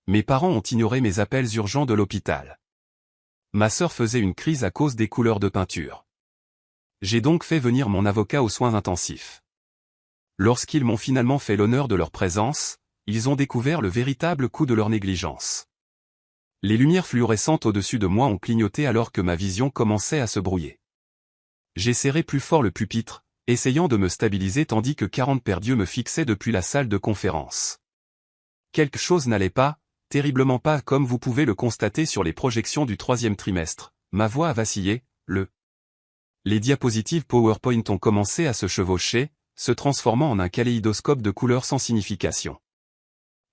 Mes parents ont ignoré mes appels urgents de l'hôpital. Ma sœur faisait une crise à cause des couleurs de peinture. J'ai donc fait venir mon avocat aux soins intensifs. Lorsqu'ils m'ont finalement fait l'honneur de leur présence, ils ont découvert le véritable coût de leur négligence. Les lumières fluorescentes au-dessus de moi ont clignoté alors que ma vision commençait à se brouiller. J'ai serré plus fort le pupitre, essayant de me stabiliser tandis que 40 paires d'yeux me fixaient depuis la salle de conférence. Quelque chose n'allait pas, terriblement pas comme vous pouvez le constater sur les projections du 3e trimestre. Ma voix a vacillé, Les diapositives PowerPoint ont commencé à se chevaucher, se transformant en un kaléidoscope de couleurs sans signification.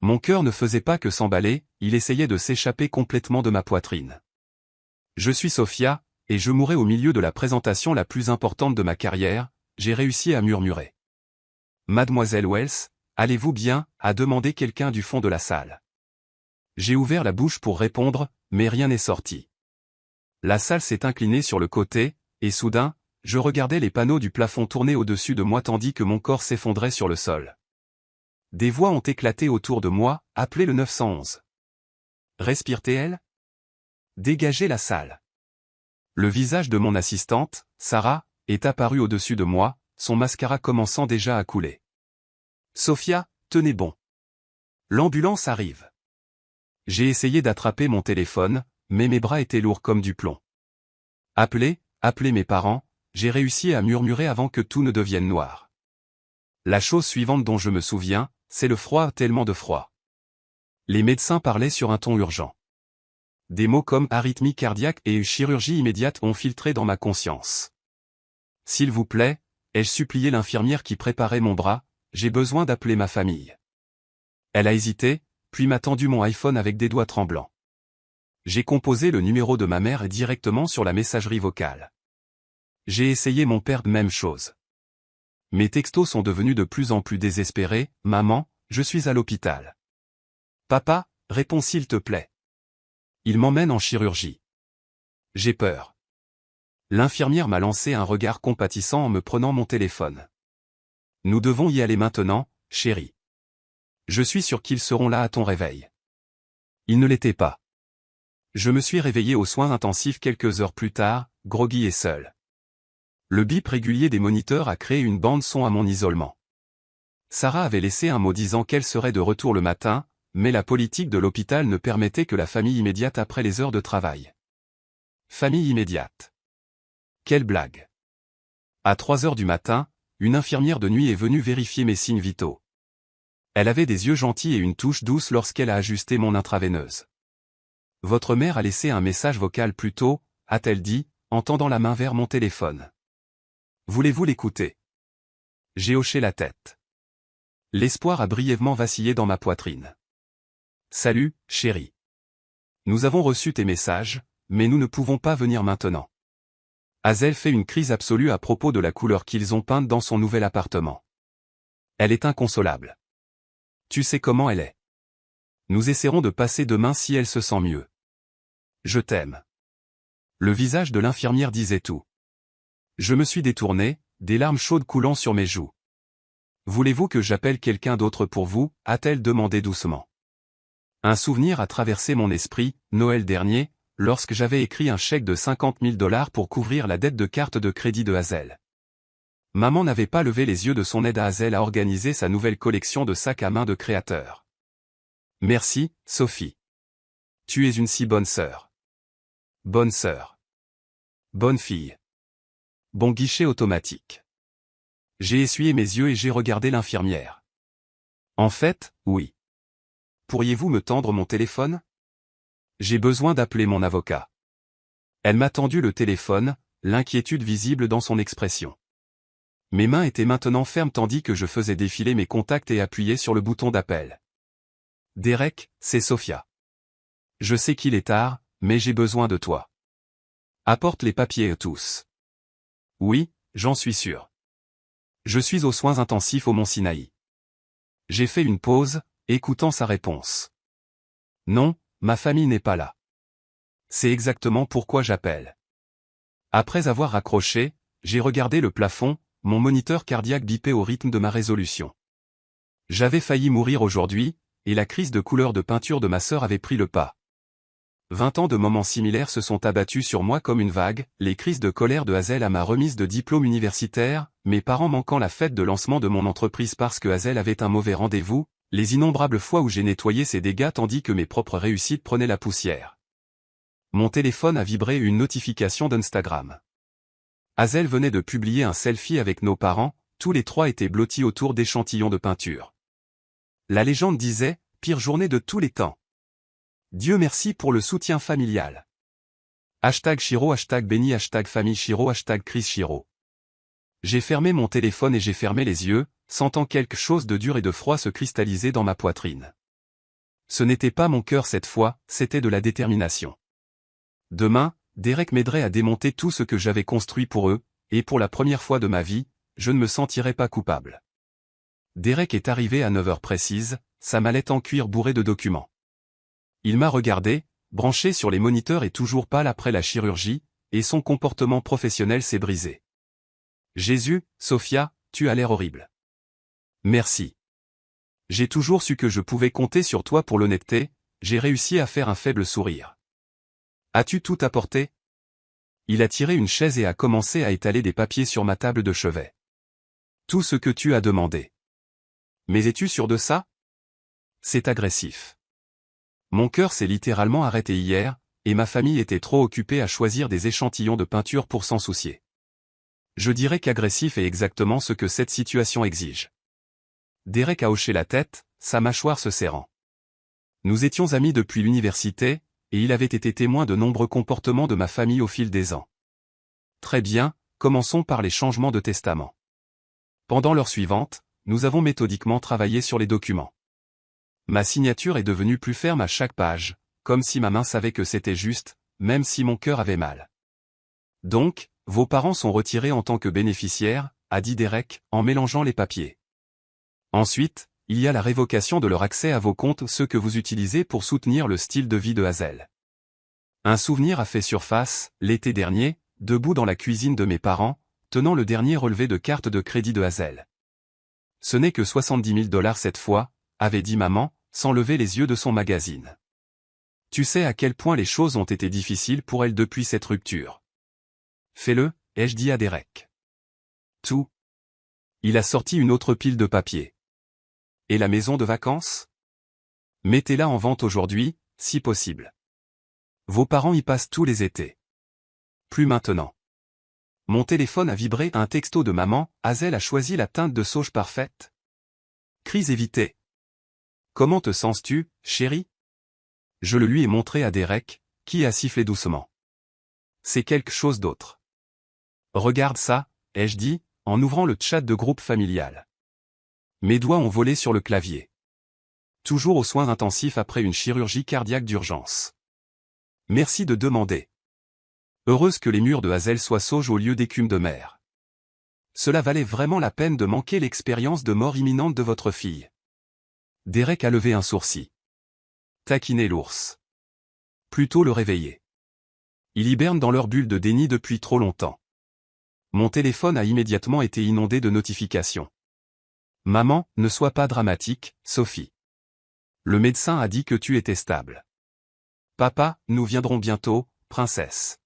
Mon cœur ne faisait pas que s'emballer, il essayait de s'échapper complètement de ma poitrine. Je suis Sophia, et je mourais au milieu de la présentation la plus importante de ma carrière, j'ai réussi à murmurer. Mademoiselle Wells, allez-vous bien, a demandé quelqu'un du fond de la salle. J'ai ouvert la bouche pour répondre, mais rien n'est sorti. La salle s'est inclinée sur le côté, et soudain, je regardais les panneaux du plafond tourner au-dessus de moi tandis que mon corps s'effondrait sur le sol. Des voix ont éclaté autour de moi, appelez le 911. Respire-t-elle ? Dégagez la salle. Le visage de mon assistante, Sarah, est apparu au-dessus de moi, son mascara commençant déjà à couler. Sophia, tenez bon. L'ambulance arrive. J'ai essayé d'attraper mon téléphone, mais mes bras étaient lourds comme du plomb. Appelez mes parents, j'ai réussi à murmurer avant que tout ne devienne noir. La chose suivante dont je me souviens, c'est le froid, tellement de froid. Les médecins parlaient sur un ton urgent. Des mots comme arythmie cardiaque et chirurgie immédiate ont filtré dans ma conscience. S'il vous plaît, ai-je supplié l'infirmière qui préparait mon bras, j'ai besoin d'appeler ma famille. Elle a hésité, puis m'a tendu mon iPhone avec des doigts tremblants. J'ai composé le numéro de ma mère directement sur la messagerie vocale. J'ai essayé mon père, même chose. Mes textos sont devenus de plus en plus désespérés, maman, je suis à l'hôpital. Papa, réponds s'il te plaît. Il m'emmène en chirurgie. J'ai peur. L'infirmière m'a lancé un regard compatissant en me prenant mon téléphone. Nous devons y aller maintenant, chérie. Je suis sûr qu'ils seront là à ton réveil. Ils ne l'étaient pas. Je me suis réveillé aux soins intensifs quelques heures plus tard, groggy et seul. Le bip régulier des moniteurs a créé une bande-son à mon isolement. Sarah avait laissé un mot disant qu'elle serait de retour le matin, mais la politique de l'hôpital ne permettait que la famille immédiate après les heures de travail. Famille immédiate. Quelle blague. À 3 heures du matin, une infirmière de nuit est venue vérifier mes signes vitaux. Elle avait des yeux gentils et une touche douce lorsqu'elle a ajusté mon intraveineuse. Votre mère a laissé un message vocal plus tôt, a-t-elle dit, en tendant la main vers mon téléphone. Voulez-vous l'écouter? J'ai hoché la tête. L'espoir a brièvement vacillé dans ma poitrine. Salut, chérie. Nous avons reçu tes messages, mais nous ne pouvons pas venir maintenant. Hazel fait une crise absolue à propos de la couleur qu'ils ont peinte dans son nouvel appartement. Elle est inconsolable. Tu sais comment elle est. Nous essaierons de passer demain si elle se sent mieux. Je t'aime. Le visage de l'infirmière disait tout. Je me suis détourné, des larmes chaudes coulant sur mes joues. Voulez-vous que j'appelle quelqu'un d'autre pour vous, a-t-elle demandé doucement. Un souvenir a traversé mon esprit, Noël dernier, lorsque j'avais écrit un chèque de 50 000 $ pour couvrir la dette de carte de crédit de Hazel. Maman n'avait pas levé les yeux de son aide à Hazel à organiser sa nouvelle collection de sacs à main de créateur. Merci, Sophie. Tu es une si bonne sœur. Bonne sœur. Bonne fille. Bon guichet automatique. J'ai essuyé mes yeux et j'ai regardé l'infirmière. En fait, oui. Pourriez-vous me tendre mon téléphone? J'ai besoin d'appeler mon avocat. Elle m'a tendu le téléphone, l'inquiétude visible dans son expression. Mes mains étaient maintenant fermes tandis que je faisais défiler mes contacts et appuyais sur le bouton d'appel. Derek, c'est Sophia. Je sais qu'il est tard, mais j'ai besoin de toi. Apporte les papiers tous. Oui, j'en suis sûr. Je suis aux soins intensifs au Mont Sinaï. J'ai fait une pause, écoutant sa réponse. Non, ma famille n'est pas là. C'est exactement pourquoi j'appelle. Après avoir raccroché, j'ai regardé le plafond, mon moniteur cardiaque bipait au rythme de ma résolution. J'avais failli mourir aujourd'hui, et la crise de couleur de peinture de ma sœur avait pris le pas. 20 ans de moments similaires se sont abattus sur moi comme une vague, les crises de colère de Hazel à ma remise de diplôme universitaire, mes parents manquant la fête de lancement de mon entreprise parce que Hazel avait un mauvais rendez-vous, les innombrables fois où j'ai nettoyé ses dégâts tandis que mes propres réussites prenaient la poussière. Mon téléphone a vibré une notification d'Instagram. Hazel venait de publier un selfie avec nos parents, tous les trois étaient blottis autour d'échantillons de peinture. La légende disait, pire journée de tous les temps. Dieu merci pour le soutien familial. #Chiro, #Béni, #Famille Chiro, #Chris Chiro. J'ai fermé mon téléphone et j'ai fermé les yeux, sentant quelque chose de dur et de froid se cristalliser dans ma poitrine. Ce n'était pas mon cœur cette fois, c'était de la détermination. Demain, Derek m'aiderait à démonter tout ce que j'avais construit pour eux, et pour la première fois de ma vie, je ne me sentirais pas coupable. Derek est arrivé à 9 heures précises, sa mallette en cuir bourrée de documents. Il m'a regardé, branché sur les moniteurs et toujours pâle après la chirurgie, et son comportement professionnel s'est brisé. Jésus, Sophia, tu as l'air horrible. Merci. J'ai toujours su que je pouvais compter sur toi pour l'honnêteté, j'ai réussi à faire un faible sourire. As-tu tout apporté? Il a tiré une chaise et a commencé à étaler des papiers sur ma table de chevet. Tout ce que tu as demandé. Mais es-tu sûr de ça? C'est agressif. Mon cœur s'est littéralement arrêté hier, et ma famille était trop occupée à choisir des échantillons de peinture pour s'en soucier. Je dirais qu'agressif est exactement ce que cette situation exige. Derek a hoché la tête, sa mâchoire se serrant. Nous étions amis depuis l'université, et il avait été témoin de nombreux comportements de ma famille au fil des ans. Très bien, commençons par les changements de testament. Pendant l'heure suivante, nous avons méthodiquement travaillé sur les documents. Ma signature est devenue plus ferme à chaque page, comme si ma main savait que c'était juste, même si mon cœur avait mal. Donc, vos parents sont retirés en tant que bénéficiaires, a dit Derek, en mélangeant les papiers. Ensuite, il y a la révocation de leur accès à vos comptes, ceux que vous utilisez pour soutenir le style de vie de Hazel. Un souvenir a fait surface, l'été dernier, debout dans la cuisine de mes parents, tenant le dernier relevé de carte de crédit de Hazel. Ce n'est que 70 000 $ cette fois, avait dit maman, sans lever les yeux de son magazine. Tu sais à quel point les choses ont été difficiles pour elle depuis cette rupture. Fais-le, ai-je dit à Derek. Tout. Il a sorti une autre pile de papier. Et la maison de vacances? Mettez-la en vente aujourd'hui, si possible. Vos parents y passent tous les étés. Plus maintenant. Mon téléphone a vibré, un texto de maman, Hazel a choisi la teinte de sauge parfaite. Crise évitée. Comment te sens-tu, chérie? Je le lui ai montré à Derek, qui a sifflé doucement. C'est quelque chose d'autre. Regarde ça, ai-je dit, en ouvrant le chat de groupe familial. Mes doigts ont volé sur le clavier. Toujours aux soins intensifs après une chirurgie cardiaque d'urgence. Merci de demander. Heureuse que les murs de Hazel soient sauges au lieu d'écume de mer. Cela valait vraiment la peine de manquer l'expérience de mort imminente de votre fille. Derek a levé un sourcil. Taquiner l'ours. Plutôt le réveiller. Il hiberne dans leur bulle de déni depuis trop longtemps. Mon téléphone a immédiatement été inondé de notifications. Maman, ne sois pas dramatique, Sophie. Le médecin a dit que tu étais stable. Papa, nous viendrons bientôt, princesse.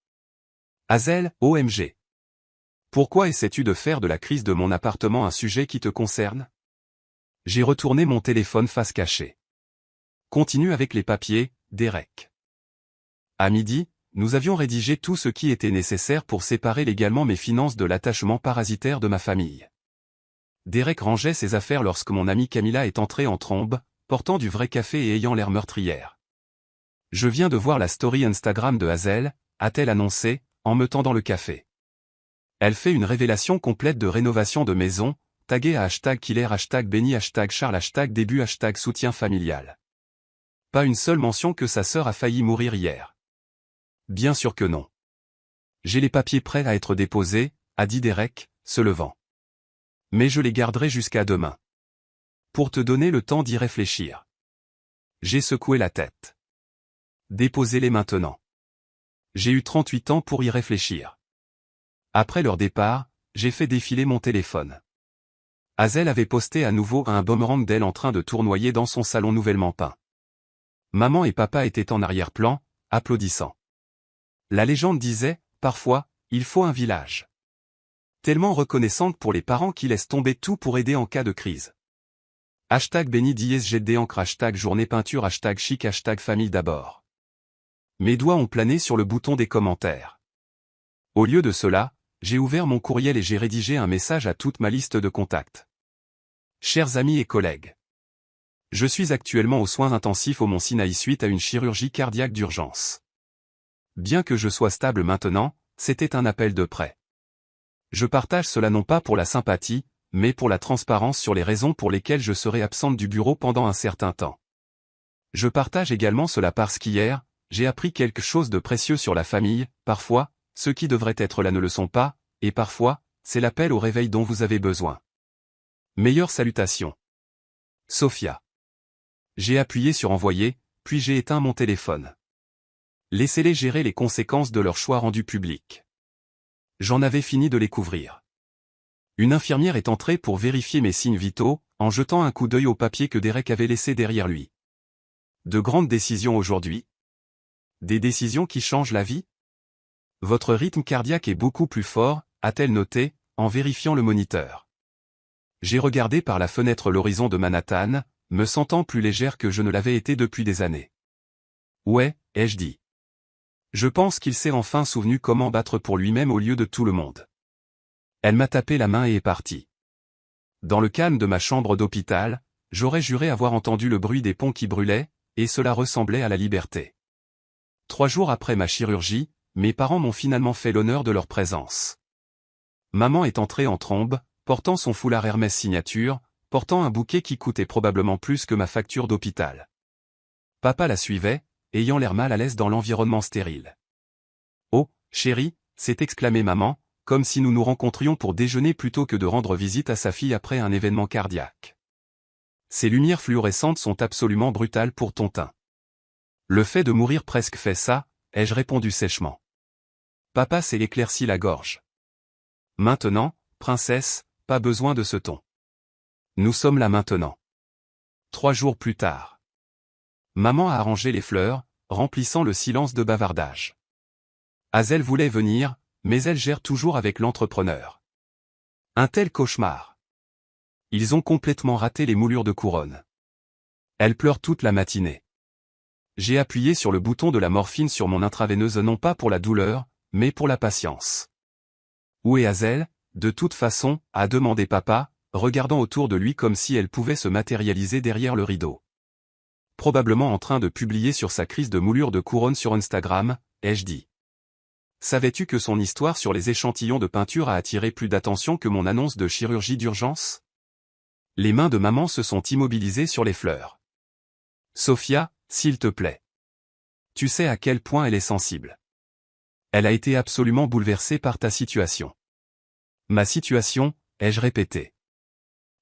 Hazel, OMG. Pourquoi essaies-tu de faire de la crise de mon appartement un sujet qui te concerne? J'ai retourné mon téléphone face cachée. Continue avec les papiers, Derek. À midi, nous avions rédigé tout ce qui était nécessaire pour séparer légalement mes finances de l'attachement parasitaire de ma famille. Derek rangeait ses affaires lorsque mon amie Camilla est entrée en trombe, portant du vrai café et ayant l'air meurtrière. Je viens de voir la story Instagram de Hazel, a-t-elle annoncé, en me tendant le café. Elle fait une révélation complète de rénovation de maison, taguée à #killer, #béni, #charles, #début, #soutien familial. Pas une seule mention que sa sœur a failli mourir hier. Bien sûr que non. J'ai les papiers prêts à être déposés, a dit Derek, se levant. Mais je les garderai jusqu'à demain. Pour te donner le temps d'y réfléchir. J'ai secoué la tête. Déposez-les maintenant. J'ai eu 38 ans pour y réfléchir. Après leur départ, j'ai fait défiler mon téléphone. Hazel avait posté à nouveau un boomerang d'elle en train de tournoyer dans son salon nouvellement peint. Maman et papa étaient en arrière-plan, applaudissant. La légende disait, parfois, il faut un village. Tellement reconnaissante pour les parents qui laissent tomber tout pour aider en cas de crise. Béni dièse #GD encre #journée peinture #chic #famille d'abord. Mes doigts ont plané sur le bouton des commentaires. Au lieu de cela, j'ai ouvert mon courriel et j'ai rédigé un message à toute ma liste de contacts. Chers amis et collègues. Je suis actuellement aux soins intensifs au Mont Sinaï suite à une chirurgie cardiaque d'urgence. Bien que je sois stable maintenant, c'était un appel de près. Je partage cela non pas pour la sympathie, mais pour la transparence sur les raisons pour lesquelles je serai absente du bureau pendant un certain temps. Je partage également cela parce qu'hier, j'ai appris quelque chose de précieux sur la famille, parfois, ceux qui devraient être là ne le sont pas, et parfois, c'est l'appel au réveil dont vous avez besoin. Meilleures salutations. Sophia. J'ai appuyé sur envoyer, puis j'ai éteint mon téléphone. Laissez-les gérer les conséquences de leur choix rendu public. J'en avais fini de les couvrir. Une infirmière est entrée pour vérifier mes signes vitaux, en jetant un coup d'œil au papier que Derek avait laissé derrière lui. De grandes décisions aujourd'hui. Des décisions qui changent la vie? Votre rythme cardiaque est beaucoup plus fort, a-t-elle noté, en vérifiant le moniteur. J'ai regardé par la fenêtre l'horizon de Manhattan, me sentant plus légère que je ne l'avais été depuis des années. Ouais, ai-je dit. Je pense qu'il s'est enfin souvenu comment battre pour lui-même au lieu de tout le monde. Elle m'a tapé la main et est partie. Dans le calme de ma chambre d'hôpital, j'aurais juré avoir entendu le bruit des ponts qui brûlaient, et cela ressemblait à la liberté. 3 jours après ma chirurgie, mes parents m'ont finalement fait l'honneur de leur présence. Maman est entrée en trombe, portant son foulard Hermès signature, portant un bouquet qui coûtait probablement plus que ma facture d'hôpital. Papa la suivait, ayant l'air mal à l'aise dans l'environnement stérile. « Oh, chérie !» s'est exclamée maman, comme si nous nous rencontrions pour déjeuner plutôt que de rendre visite à sa fille après un événement cardiaque. Ces lumières fluorescentes sont absolument brutales pour ton teint. Le fait de mourir presque fait ça, ai-je répondu sèchement. Papa s'est éclairci la gorge. Maintenant, princesse, pas besoin de ce ton. Nous sommes là maintenant. 3 jours plus tard. Maman a arrangé les fleurs, remplissant le silence de bavardage. Hazel voulait venir, mais elle gère toujours avec l'entrepreneur. Un tel cauchemar. Ils ont complètement raté les moulures de couronne. Elle pleure toute la matinée. J'ai appuyé sur le bouton de la morphine sur mon intraveineuse non pas pour la douleur, mais pour la patience. Où est Hazel? De toute façon, a demandé papa, regardant autour de lui comme si elle pouvait se matérialiser derrière le rideau. Probablement en train de publier sur sa crise de moulure de couronne sur Instagram, ai-je dit. Savais-tu que son histoire sur les échantillons de peinture a attiré plus d'attention que mon annonce de chirurgie d'urgence? Les mains de maman se sont immobilisées sur les fleurs. Sophia, s'il te plaît. Tu sais à quel point elle est sensible. Elle a été absolument bouleversée par ta situation. Ma situation, ai-je répété.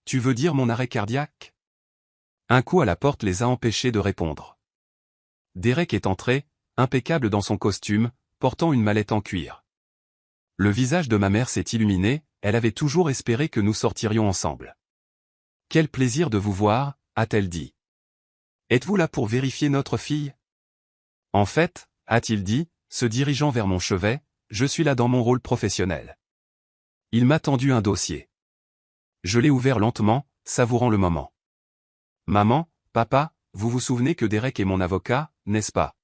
Tu veux dire mon arrêt cardiaque? Un coup à la porte les a empêchés de répondre. Derek est entré, impeccable dans son costume, portant une mallette en cuir. Le visage de ma mère s'est illuminé, elle avait toujours espéré que nous sortirions ensemble. Quel plaisir de vous voir, a-t-elle dit. Êtes-vous là pour vérifier notre fille? En fait, a-t-il dit, se dirigeant vers mon chevet, je suis là dans mon rôle professionnel. Il m'a tendu un dossier. Je l'ai ouvert lentement, savourant le moment. Maman, papa, vous vous souvenez que Derek est mon avocat, n'est-ce pas?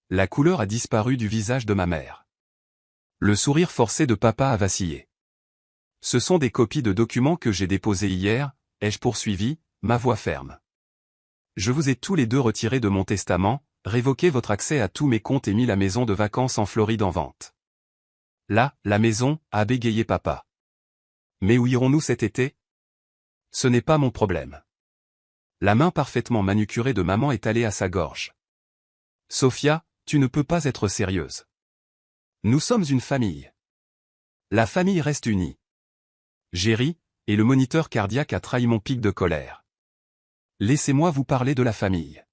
La couleur a disparu du visage de ma mère. Le sourire forcé de papa a vacillé. Ce sont des copies de documents que j'ai déposés hier, ai-je poursuivi, ma voix ferme. Je vous ai tous les deux retirés de mon testament, révoqué votre accès à tous mes comptes et mis la maison de vacances en Floride en vente. Là, la maison, a bégayé papa. Mais où irons-nous cet été? Ce n'est pas mon problème. La main parfaitement manucurée de maman est allée à sa gorge. Sophia, tu ne peux pas être sérieuse. Nous sommes une famille. La famille reste unie. J'ai ri, et le moniteur cardiaque a trahi mon pic de colère. Laissez-moi vous parler de la famille.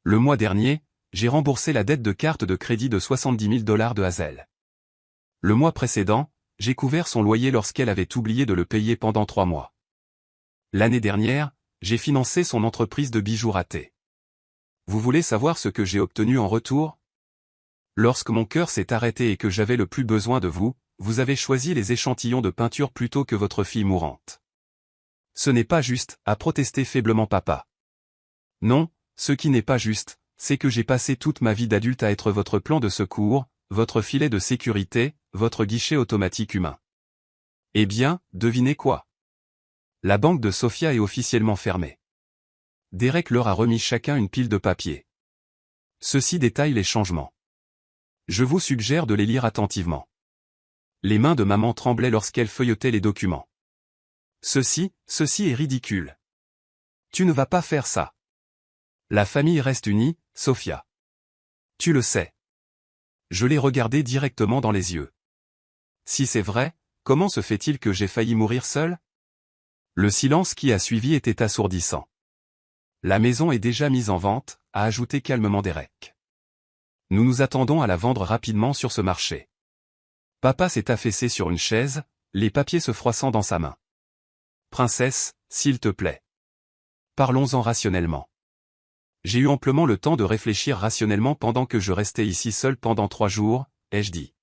Le mois dernier, j'ai remboursé la dette de carte de crédit de $70 000 de Hazel. Le mois précédent, j'ai couvert son loyer lorsqu'elle avait oublié de le payer pendant 3 mois. L'année dernière, j'ai financé son entreprise de bijoux ratés. Vous voulez savoir ce que j'ai obtenu en retour? Lorsque mon cœur s'est arrêté et que j'avais le plus besoin de vous, vous avez choisi les échantillons de peinture plutôt que votre fille mourante. Ce n'est pas juste, a protesté faiblement papa. Non, ce qui n'est pas juste, c'est que j'ai passé toute ma vie d'adulte à être votre plan de secours, votre filet de sécurité, votre guichet automatique humain. Eh bien, devinez quoi? La banque de Sofia est officiellement fermée. Derek leur a remis chacun une pile de papier. Ceci détaille les changements. Je vous suggère de les lire attentivement. Les mains de maman tremblaient lorsqu'elle feuilletait les documents. Ceci est ridicule. Tu ne vas pas faire ça. La famille reste unie, Sofia. Tu le sais. Je l'ai regardé directement dans les yeux. Si c'est vrai, comment se fait-il que j'ai failli mourir seul? Le silence qui a suivi était assourdissant. La maison est déjà mise en vente, a ajouté calmement Derek. Nous nous attendons à la vendre rapidement sur ce marché. Papa s'est affaissé sur une chaise, les papiers se froissant dans sa main. Princesse, s'il te plaît. Parlons-en rationnellement. J'ai eu amplement le temps de réfléchir rationnellement pendant que je restais ici seul pendant 3 jours, ai-je dit.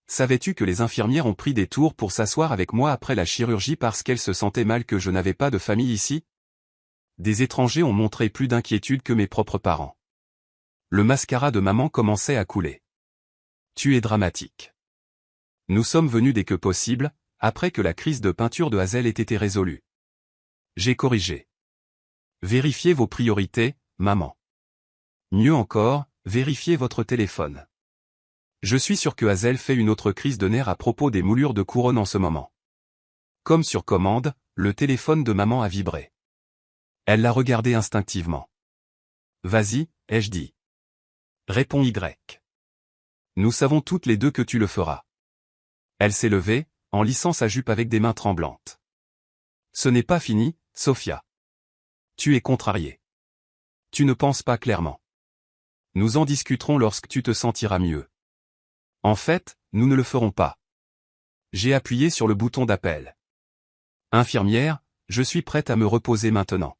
Savais-tu que les infirmières ont pris des tours pour s'asseoir avec moi après la chirurgie parce qu'elles se sentaient mal que je n'avais pas de famille ici? Des étrangers ont montré plus d'inquiétude que mes propres parents. Le mascara de maman commençait à couler. Tu es dramatique. Nous sommes venus dès que possible, après que la crise de peinture de Hazel ait été résolue. J'ai corrigé. Vérifiez vos priorités, maman. Mieux encore, vérifiez votre téléphone. Je suis sûr que Hazel fait une autre crise de nerfs à propos des moulures de couronne en ce moment. Comme sur commande, le téléphone de maman a vibré. Elle l'a regardé instinctivement. Vas-y, ai-je dit. Répond Y. Nous savons toutes les deux que tu le feras. Elle s'est levée, en lissant sa jupe avec des mains tremblantes. Ce n'est pas fini, Sofia. Tu es contrariée. Tu ne penses pas clairement. Nous en discuterons lorsque tu te sentiras mieux. En fait, nous ne le ferons pas. J'ai appuyé sur le bouton d'appel. Infirmière, je suis prête à me reposer maintenant.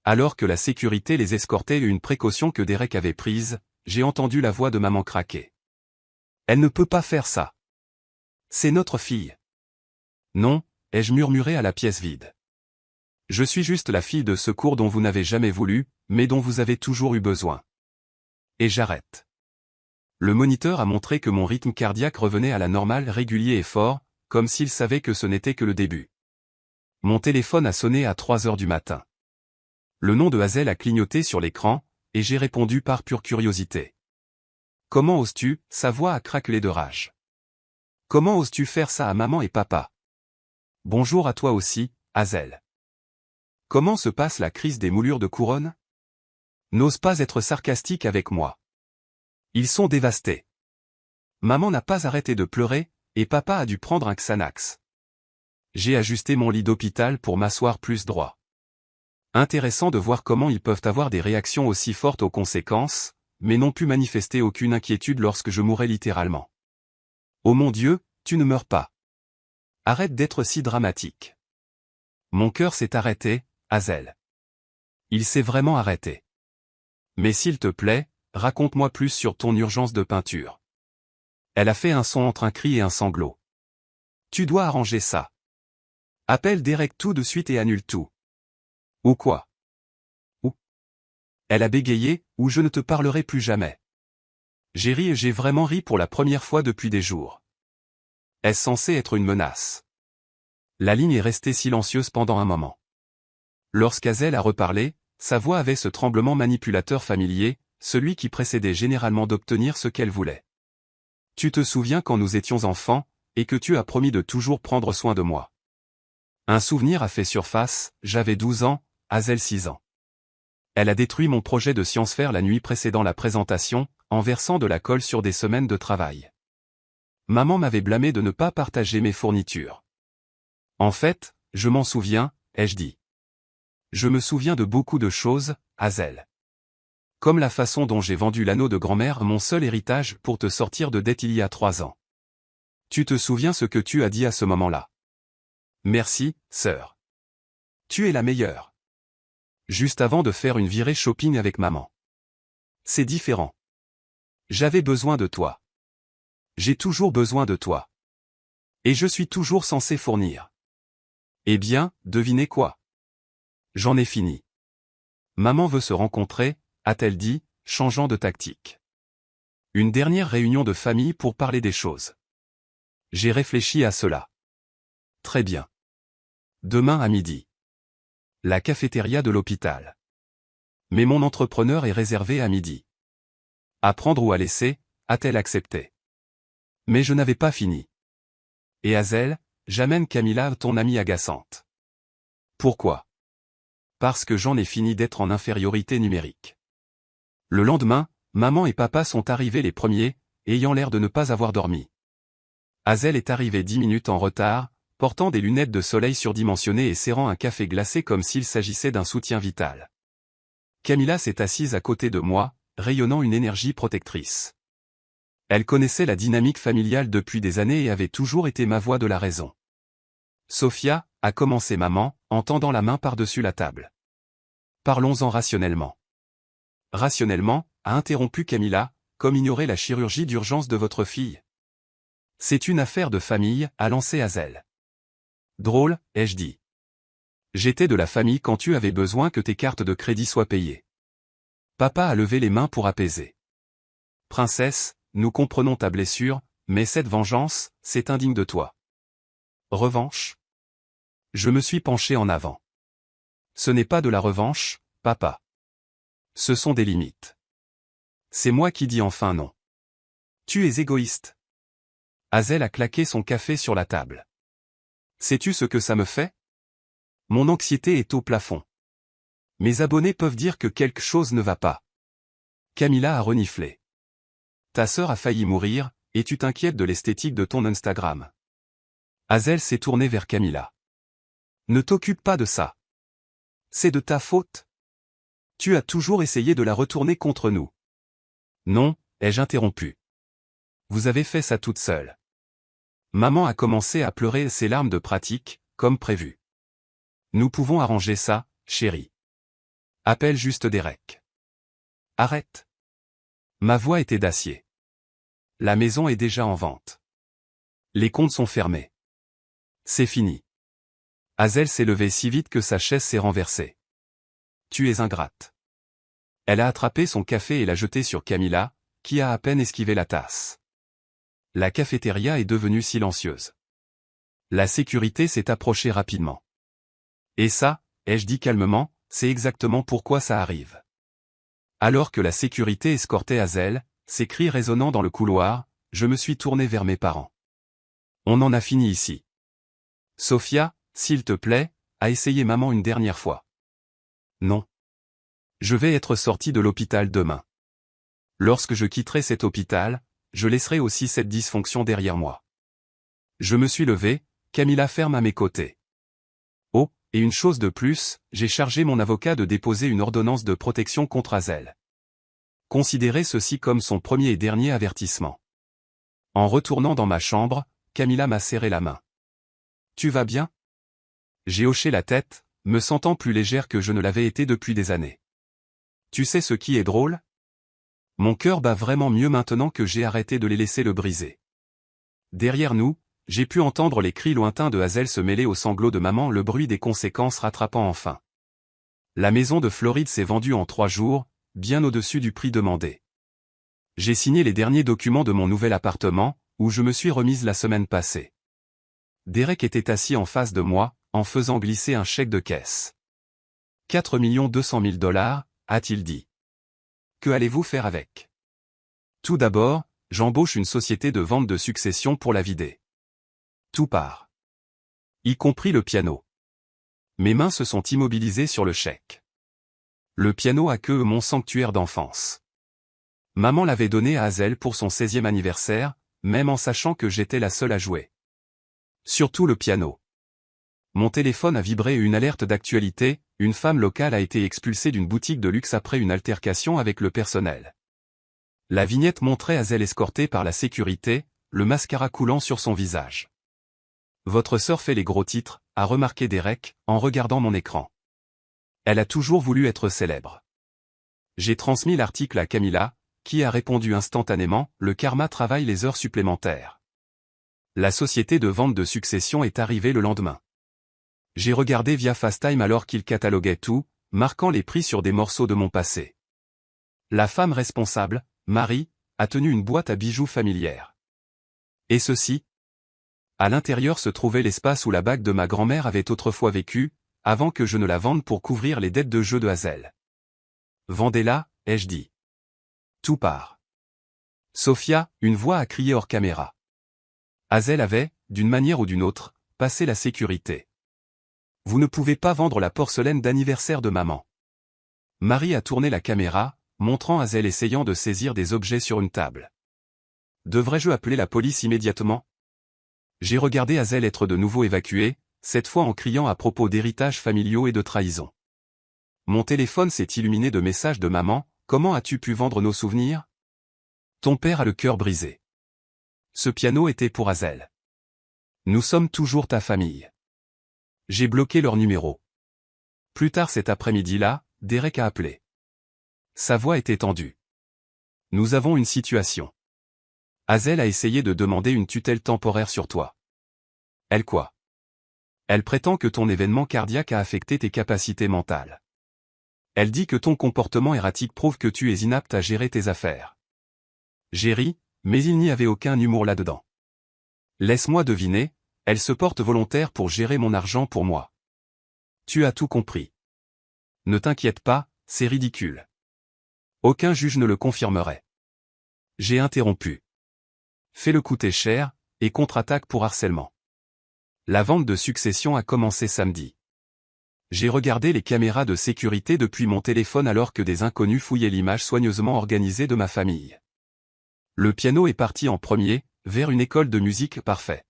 Alors que la sécurité les escortait et une précaution que Derek avait prise, j'ai entendu la voix de maman craquer. Elle ne peut pas faire ça. C'est notre fille. Non, ai-je murmuré à la pièce vide. Je suis juste la fille de secours dont vous n'avez jamais voulu, mais dont vous avez toujours eu besoin. Et j'arrête. Le moniteur a montré que mon rythme cardiaque revenait à la normale régulier et fort, comme s'il savait que ce n'était que le début. Mon téléphone a sonné à 3 heures du matin. Le nom de Hazel a clignoté sur l'écran, et j'ai répondu par pure curiosité. Comment oses-tu? Sa voix a craquelé de rage. Comment oses-tu faire ça à maman et papa? Bonjour à toi aussi, Hazel. Comment se passe la crise des moulures de couronne? N'ose pas être sarcastique avec moi. Ils sont dévastés. Maman n'a pas arrêté de pleurer, et papa a dû prendre un Xanax. J'ai ajusté mon lit d'hôpital pour m'asseoir plus droit. Intéressant de voir comment ils peuvent avoir des réactions aussi fortes aux conséquences, mais n'ont pu manifester aucune inquiétude lorsque je mourais littéralement. Oh mon Dieu, tu ne meurs pas. Arrête d'être si dramatique. Mon cœur s'est arrêté, Hazel. Il s'est vraiment arrêté. Mais s'il te plaît, raconte-moi plus sur ton urgence de peinture. Elle a fait un son entre un cri et un sanglot. Tu dois arranger ça. Appelle Derek tout de suite et annule tout. Ou quoi? Ou? Elle a bégayé, ou je ne te parlerai plus jamais. J'ai ri et j'ai vraiment ri pour la première fois depuis des jours. Est-ce censé être une menace? La ligne est restée silencieuse pendant un moment. Lorsqu'Hazel a reparlé, sa voix avait ce tremblement manipulateur familier, celui qui précédait généralement d'obtenir ce qu'elle voulait. Tu te souviens quand nous étions enfants, et que tu as promis de toujours prendre soin de moi. Un souvenir a fait surface, j'avais 12 ans, Hazel 6 ans. Elle a détruit mon projet de science faire la nuit précédant la présentation, en versant de la colle sur des semaines de travail. Maman m'avait blâmé de ne pas partager mes fournitures. En fait, je m'en souviens, ai-je dit. Je me souviens de beaucoup de choses, Hazel. Comme la façon dont j'ai vendu l'anneau de grand-mère, mon seul héritage, pour te sortir de dette il y a 3 ans. Tu te souviens ce que tu as dit à ce moment-là? Merci, sœur. Tu es la meilleure. Juste avant de faire une virée shopping avec maman. C'est différent. J'avais besoin de toi. J'ai toujours besoin de toi. Et je suis toujours censé fournir. Eh bien, devinez quoi? J'en ai fini. Maman veut se rencontrer, a-t-elle dit, changeant de tactique. Une dernière réunion de famille pour parler des choses. J'ai réfléchi à cela. Très bien. Demain à midi. La cafétéria de l'hôpital. Mais mon entrepreneur est réservé à midi. À prendre ou à laisser, a-t-elle accepté. Mais je n'avais pas fini. Et Hazel, j'amène Camilla, ton amie agaçante. Pourquoi? Parce que j'en ai fini d'être en infériorité numérique. Le lendemain, maman et papa sont arrivés les premiers, ayant l'air de ne pas avoir dormi. Hazel est arrivée 10 minutes en retard, portant des lunettes de soleil surdimensionnées et serrant un café glacé comme s'il s'agissait d'un soutien vital. Camilla s'est assise à côté de moi, rayonnant une énergie protectrice. Elle connaissait la dynamique familiale depuis des années et avait toujours été ma voix de la raison. Sophia, a commencé maman, en tendant la main par-dessus la table. Parlons-en rationnellement. Rationnellement, a interrompu Camilla, comme ignorer la chirurgie d'urgence de votre fille. C'est une affaire de famille, a lancé Hazel. Drôle, ai-je dit. J'étais de la famille quand tu avais besoin que tes cartes de crédit soient payées. Papa a levé les mains pour apaiser. Princesse, nous comprenons ta blessure, mais cette vengeance, c'est indigne de toi. Revanche? Je me suis penché en avant. Ce n'est pas de la revanche, papa. Ce sont des limites. C'est moi qui dis enfin non. Tu es égoïste. Hazel a claqué son café sur la table. Sais-tu ce que ça me fait? Mon anxiété est au plafond. Mes abonnés peuvent dire que quelque chose ne va pas. Camilla a reniflé. Ta sœur a failli mourir, et tu t'inquiètes de l'esthétique de ton Instagram. Hazel s'est tournée vers Camilla. Ne t'occupe pas de ça. C'est de ta faute. Tu as toujours essayé de la retourner contre nous. Non, ai-je interrompu. Vous avez fait ça toute seule. Maman a commencé à pleurer ses larmes de pratique, comme prévu. Nous pouvons arranger ça, chérie. Appelle juste Derek. Arrête. Ma voix était d'acier. La maison est déjà en vente. Les comptes sont fermés. C'est fini. Hazel s'est levée si vite que sa chaise s'est renversée. Tu es ingrate. Elle a attrapé son café et l'a jeté sur Camilla, qui a à peine esquivé la tasse. La cafétéria est devenue silencieuse. La sécurité s'est approchée rapidement. Et ça, ai-je dit calmement, c'est exactement pourquoi ça arrive. Alors que la sécurité escortait Hazel, ses cris résonnant dans le couloir, je me suis tourné vers mes parents. On en a fini ici. Sophia, s'il te plaît, a essayé maman une dernière fois. Non. Je vais être sorti de l'hôpital demain. Lorsque je quitterai cet hôpital, je laisserai aussi cette dysfonction derrière moi. Je me suis levé, Camilla ferme à mes côtés. Oh, et une chose de plus, j'ai chargé mon avocat de déposer une ordonnance de protection contre Hazel. Considérez ceci comme son premier et dernier avertissement. En retournant dans ma chambre, Camilla m'a serré la main. Tu vas bien? J'ai hoché la tête, me sentant plus légère que je ne l'avais été depuis des années. Tu sais ce qui est drôle? Mon cœur bat vraiment mieux maintenant que j'ai arrêté de les laisser le briser. Derrière nous, j'ai pu entendre les cris lointains de Hazel se mêler aux sanglots de maman, le bruit des conséquences rattrapant enfin. La maison de Floride s'est vendue en 3 jours, bien au-dessus du prix demandé. J'ai signé les derniers documents de mon nouvel appartement, où je me suis remise la semaine passée. Derek était assis en face de moi, en faisant glisser un chèque de caisse. 4 200 000 $, a-t-il dit. Que allez-vous faire avec? Tout d'abord, j'embauche une société de vente de succession pour la vider. Tout part. Y compris le piano. Mes mains se sont immobilisées sur le chèque. Le piano a que mon sanctuaire d'enfance. Maman l'avait donné à Hazel pour son 16e anniversaire, même en sachant que j'étais la seule à jouer. Surtout le piano. Mon téléphone a vibré et une alerte d'actualité, une femme locale a été expulsée d'une boutique de luxe après une altercation avec le personnel. La vignette montrait Hazel escortée par la sécurité, le mascara coulant sur son visage. Votre sœur fait les gros titres, a remarqué Derek, en regardant mon écran. Elle a toujours voulu être célèbre. J'ai transmis l'article à Camilla, qui a répondu instantanément, le karma travaille les heures supplémentaires. La société de vente de succession est arrivée le lendemain. J'ai regardé via FaceTime alors qu'il cataloguait tout, marquant les prix sur des morceaux de mon passé. La femme responsable, Marie, a tenu une boîte à bijoux familière. Et ceci? À l'intérieur se trouvait l'espace où la bague de ma grand-mère avait autrefois vécu, avant que je ne la vende pour couvrir les dettes de jeu de Hazel. Vendez-la, ai-je dit. Tout part. Sophia, une voix a crié hors caméra. Hazel avait, d'une manière ou d'une autre, passé la sécurité. Vous ne pouvez pas vendre la porcelaine d'anniversaire de maman. Marie a tourné la caméra, montrant Hazel essayant de saisir des objets sur une table. Devrais-je appeler la police immédiatement? J'ai regardé Hazel être de nouveau évacuée, cette fois en criant à propos d'héritages familiaux et de trahison. Mon téléphone s'est illuminé de messages de maman, comment as-tu pu vendre nos souvenirs? Ton père a le cœur brisé. Ce piano était pour Hazel. Nous sommes toujours ta famille. J'ai bloqué leur numéro. Plus tard cet après-midi-là, Derek a appelé. Sa voix était tendue. Nous avons une situation. Hazel a essayé de demander une tutelle temporaire sur toi. Elle quoi? Elle prétend que ton événement cardiaque a affecté tes capacités mentales. Elle dit que ton comportement erratique prouve que tu es inapte à gérer tes affaires. J'ai ri, mais il n'y avait aucun humour là-dedans. Laisse-moi deviner, elle se porte volontaire pour gérer mon argent pour moi. Tu as tout compris. Ne t'inquiète pas, c'est ridicule. Aucun juge ne le confirmerait. J'ai interrompu. Fais-le coûter cher, et contre-attaque pour harcèlement. La vente de succession a commencé samedi. J'ai regardé les caméras de sécurité depuis mon téléphone alors que des inconnus fouillaient l'image soigneusement organisée de ma famille. Le piano est parti en premier, vers une école de musique parfait.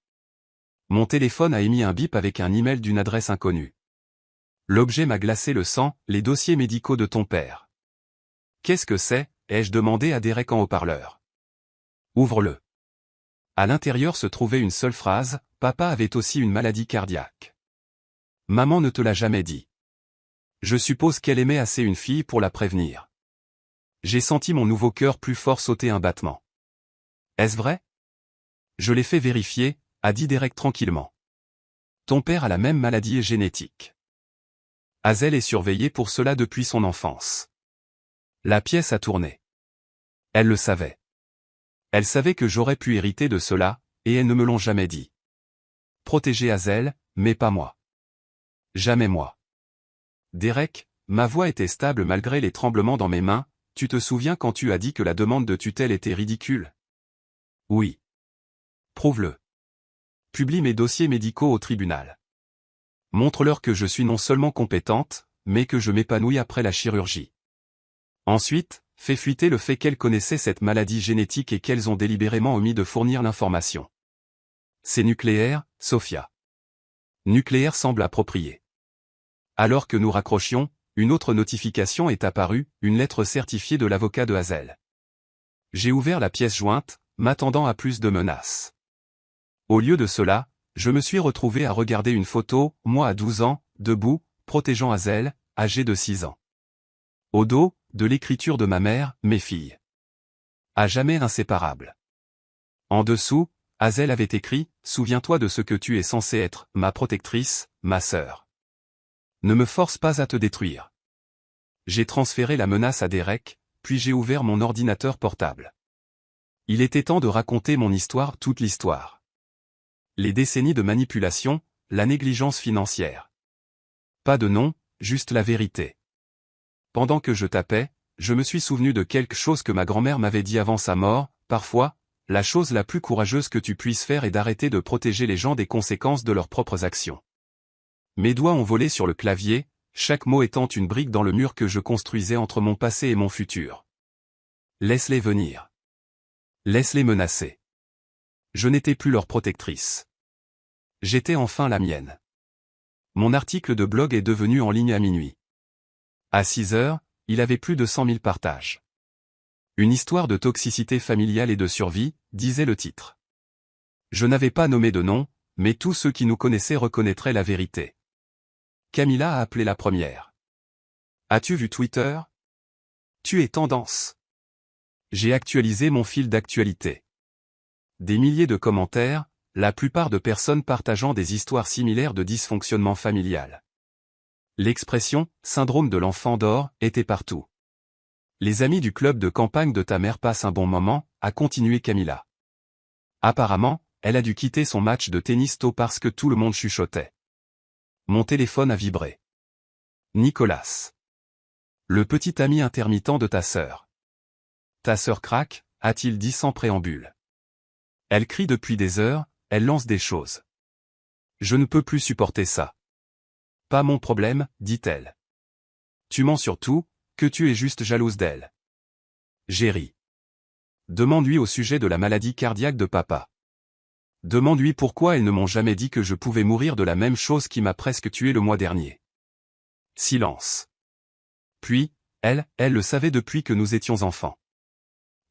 Mon téléphone a émis un bip avec un email d'une adresse inconnue. L'objet m'a glacé le sang, les dossiers médicaux de ton père. Qu'est-ce que c'est? Ai-je demandé à Derek en haut-parleur. Ouvre-le. À l'intérieur se trouvait une seule phrase, papa avait aussi une maladie cardiaque. Maman ne te l'a jamais dit. Je suppose qu'elle aimait assez une fille pour la prévenir. J'ai senti mon nouveau cœur plus fort sauter un battement. Est-ce vrai? Je l'ai fait vérifier, a dit Derek tranquillement. Ton père a la même maladie génétique. Hazel est surveillée pour cela depuis son enfance. La pièce a tourné. Elle le savait. Elle savait que j'aurais pu hériter de cela, et elles ne me l'ont jamais dit. Protéger Hazel, mais pas moi. Jamais moi. Derek, ma voix était stable malgré les tremblements dans mes mains, tu te souviens quand tu as dit que la demande de tutelle était ridicule? Oui. Prouve-le. Publie mes dossiers médicaux au tribunal. Montre-leur que je suis non seulement compétente, mais que je m'épanouis après la chirurgie. Ensuite, fais fuiter le fait qu'elles connaissaient cette maladie génétique et qu'elles ont délibérément omis de fournir l'information. C'est nucléaire, Sophia. Nucléaire semble approprié. Alors que nous raccrochions, une autre notification est apparue, une lettre certifiée de l'avocat de Hazel. J'ai ouvert la pièce jointe, m'attendant à plus de menaces. Au lieu de cela, je me suis retrouvé à regarder une photo, moi à 12 ans, debout, protégeant Hazel, âgée de 6 ans. Au dos, de l'écriture de ma mère, mes filles. À jamais inséparables. En dessous, Hazel avait écrit, souviens-toi de ce que tu es censé être, ma protectrice, ma sœur. Ne me force pas à te détruire. J'ai transféré la menace à Derek, puis j'ai ouvert mon ordinateur portable. Il était temps de raconter mon histoire, toute l'histoire. Les décennies de manipulation, la négligence financière. Pas de nom, juste la vérité. Pendant que je tapais, je me suis souvenu de quelque chose que ma grand-mère m'avait dit avant sa mort, parfois, la chose la plus courageuse que tu puisses faire est d'arrêter de protéger les gens des conséquences de leurs propres actions. Mes doigts ont volé sur le clavier, chaque mot étant une brique dans le mur que je construisais entre mon passé et mon futur. Laisse-les venir. Laisse-les menacer. Je n'étais plus leur protectrice. J'étais enfin la mienne. Mon article de blog est devenu en ligne à minuit. À 6 heures, il avait plus de 100 000 partages. Une histoire de toxicité familiale et de survie, disait le titre. Je n'avais pas nommé de nom, mais tous ceux qui nous connaissaient reconnaîtraient la vérité. Camilla a appelé la première. As-tu vu Twitter? Tu es tendance. J'ai actualisé mon fil d'actualité. Des milliers de commentaires, la plupart de personnes partageant des histoires similaires de dysfonctionnement familial. L'expression « syndrome de l'enfant d'or » était partout. Les amis du club de campagne de ta mère passent un bon moment, a continué Camilla. Apparemment, elle a dû quitter son match de tennis tôt parce que tout le monde chuchotait. Mon téléphone a vibré. Nicolas. Le petit ami intermittent de ta sœur. Ta sœur craque, a-t-il dit sans préambule. Elle crie depuis des heures, elle lance des choses. Je ne peux plus supporter ça. Pas mon problème, dit-elle. Tu mens surtout, que tu es juste jalouse d'elle. J'ai ri. Demande-lui au sujet de la maladie cardiaque de papa. Demande-lui pourquoi elles ne m'ont jamais dit que je pouvais mourir de la même chose qui m'a presque tué le mois dernier. Silence. Puis, elle le savait depuis que nous étions enfants.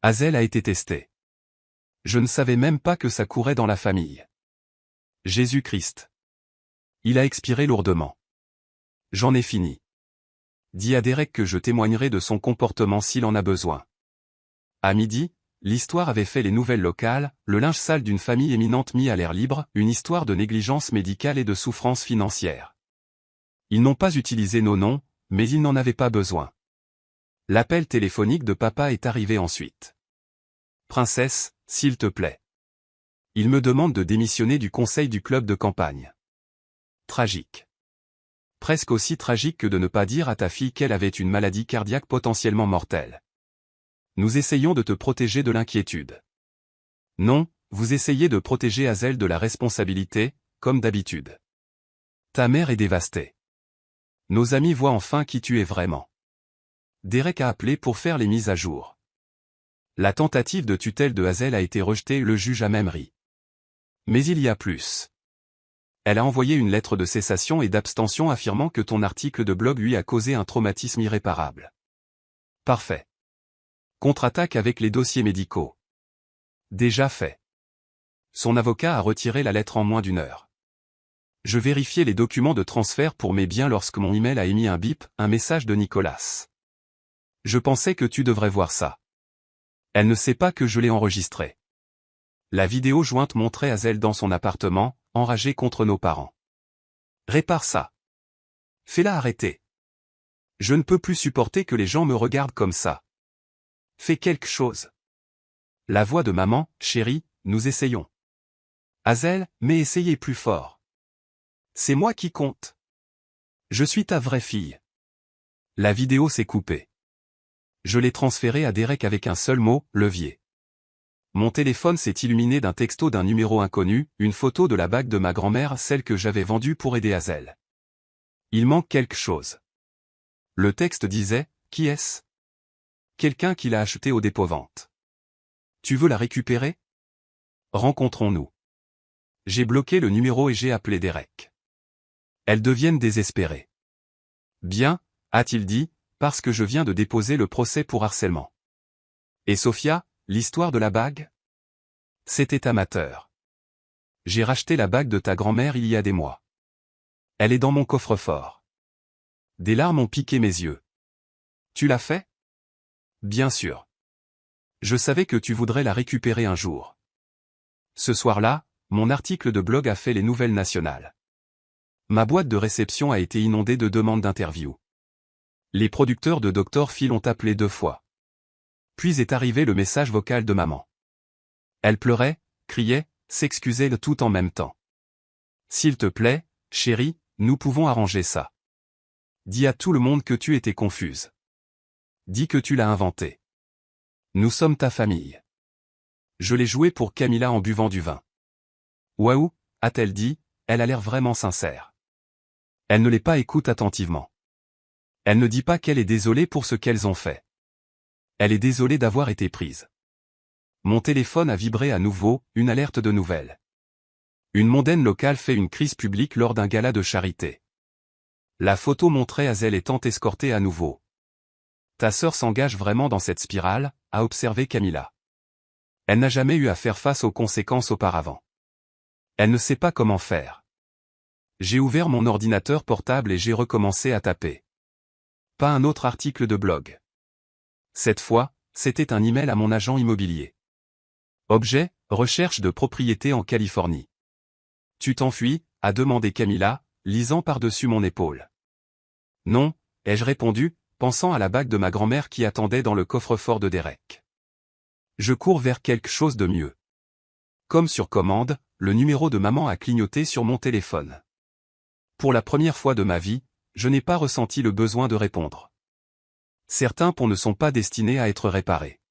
Hazel a été testée. Je ne savais même pas que ça courait dans la famille. Jésus-Christ. Il a expiré lourdement. J'en ai fini. Dis à Derek que je témoignerai de son comportement s'il en a besoin. À midi, l'histoire avait fait les nouvelles locales, le linge sale d'une famille éminente mis à l'air libre, une histoire de négligence médicale et de souffrance financière. Ils n'ont pas utilisé nos noms, mais ils n'en avaient pas besoin. L'appel téléphonique de papa est arrivé ensuite. Princesse, s'il te plaît. Il me demande de démissionner du conseil du club de campagne. Tragique. Presque aussi tragique que de ne pas dire à ta fille qu'elle avait une maladie cardiaque potentiellement mortelle. Nous essayons de te protéger de l'inquiétude. Non, vous essayez de protéger Hazel de la responsabilité, comme d'habitude. Ta mère est dévastée. Nos amis voient enfin qui tu es vraiment. Derek a appelé pour faire les mises à jour. La tentative de tutelle de Hazel a été rejetée, le juge a même ri. Mais il y a plus. Elle a envoyé une lettre de cessation et d'abstention affirmant que ton article de blog lui a causé un traumatisme irréparable. Parfait. Contre-attaque avec les dossiers médicaux. Déjà fait. Son avocat a retiré la lettre en moins d'une heure. Je vérifiais les documents de transfert pour mes biens lorsque mon email a émis un bip, un message de Nicolas. Je pensais que tu devrais voir ça. Elle ne sait pas que je l'ai enregistré. La vidéo jointe montrait Hazel dans son appartement, enragée contre nos parents. Répare ça. Fais-la arrêter. Je ne peux plus supporter que les gens me regardent comme ça. Fais quelque chose. La voix de maman, chérie, nous essayons. Hazel, mais essayez plus fort. C'est moi qui compte. Je suis ta vraie fille. La vidéo s'est coupée. Je l'ai transférée à Derek avec un seul mot, levier. Mon téléphone s'est illuminé d'un texto d'un numéro inconnu, une photo de la bague de ma grand-mère, celle que j'avais vendue pour aider Hazel. Il manque quelque chose. Le texte disait, qui est-ce? Quelqu'un qui l'a achetée au dépôt-vente. Tu veux la récupérer? Rencontrons-nous. J'ai bloqué le numéro et j'ai appelé Derek. Elles deviennent désespérées. Bien, a-t-il dit, parce que je viens de déposer le procès pour harcèlement. Et Sophia, l'histoire de la bague? C'était amateur. J'ai racheté la bague de ta grand-mère il y a des mois. Elle est dans mon coffre-fort. Des larmes ont piqué mes yeux. Tu l'as fait? Bien sûr. Je savais que tu voudrais la récupérer un jour. Ce soir-là, mon article de blog a fait les nouvelles nationales. Ma boîte de réception a été inondée de demandes d'interview. Les producteurs de Dr Phil ont appelé 2 fois. Puis est arrivé le message vocal de maman. Elle pleurait, criait, s'excusait tout en même temps. S'il te plaît, chérie, nous pouvons arranger ça. Dis à tout le monde que tu étais confuse. Dis que tu l'as inventé. Nous sommes ta famille. Je l'ai joué pour Camilla en buvant du vin. Waouh, a-t-elle dit, elle a l'air vraiment sincère. Elle ne les pas écoute attentivement. Elle ne dit pas qu'elle est désolée pour ce qu'elles ont fait. Elle est désolée d'avoir été prise. Mon téléphone a vibré à nouveau, une alerte de nouvelles. Une mondaine locale fait une crise publique lors d'un gala de charité. La photo montrait Hazel étant escortée à nouveau. Ta sœur s'engage vraiment dans cette spirale, a observé Camilla. Elle n'a jamais eu à faire face aux conséquences auparavant. Elle ne sait pas comment faire. J'ai ouvert mon ordinateur portable et j'ai recommencé à taper. Pas un autre article de blog. Cette fois, c'était un email à mon agent immobilier. Objet, recherche de propriété en Californie. Tu t'enfuis, a demandé Camilla, lisant par-dessus mon épaule. Non, ai-je répondu, pensant à la bague de ma grand-mère qui attendait dans le coffre-fort de Derek. Je cours vers quelque chose de mieux. Comme sur commande, le numéro de maman a clignoté sur mon téléphone. Pour la première fois de ma vie, je n'ai pas ressenti le besoin de répondre. Certains ponts ne sont pas destinés à être réparés.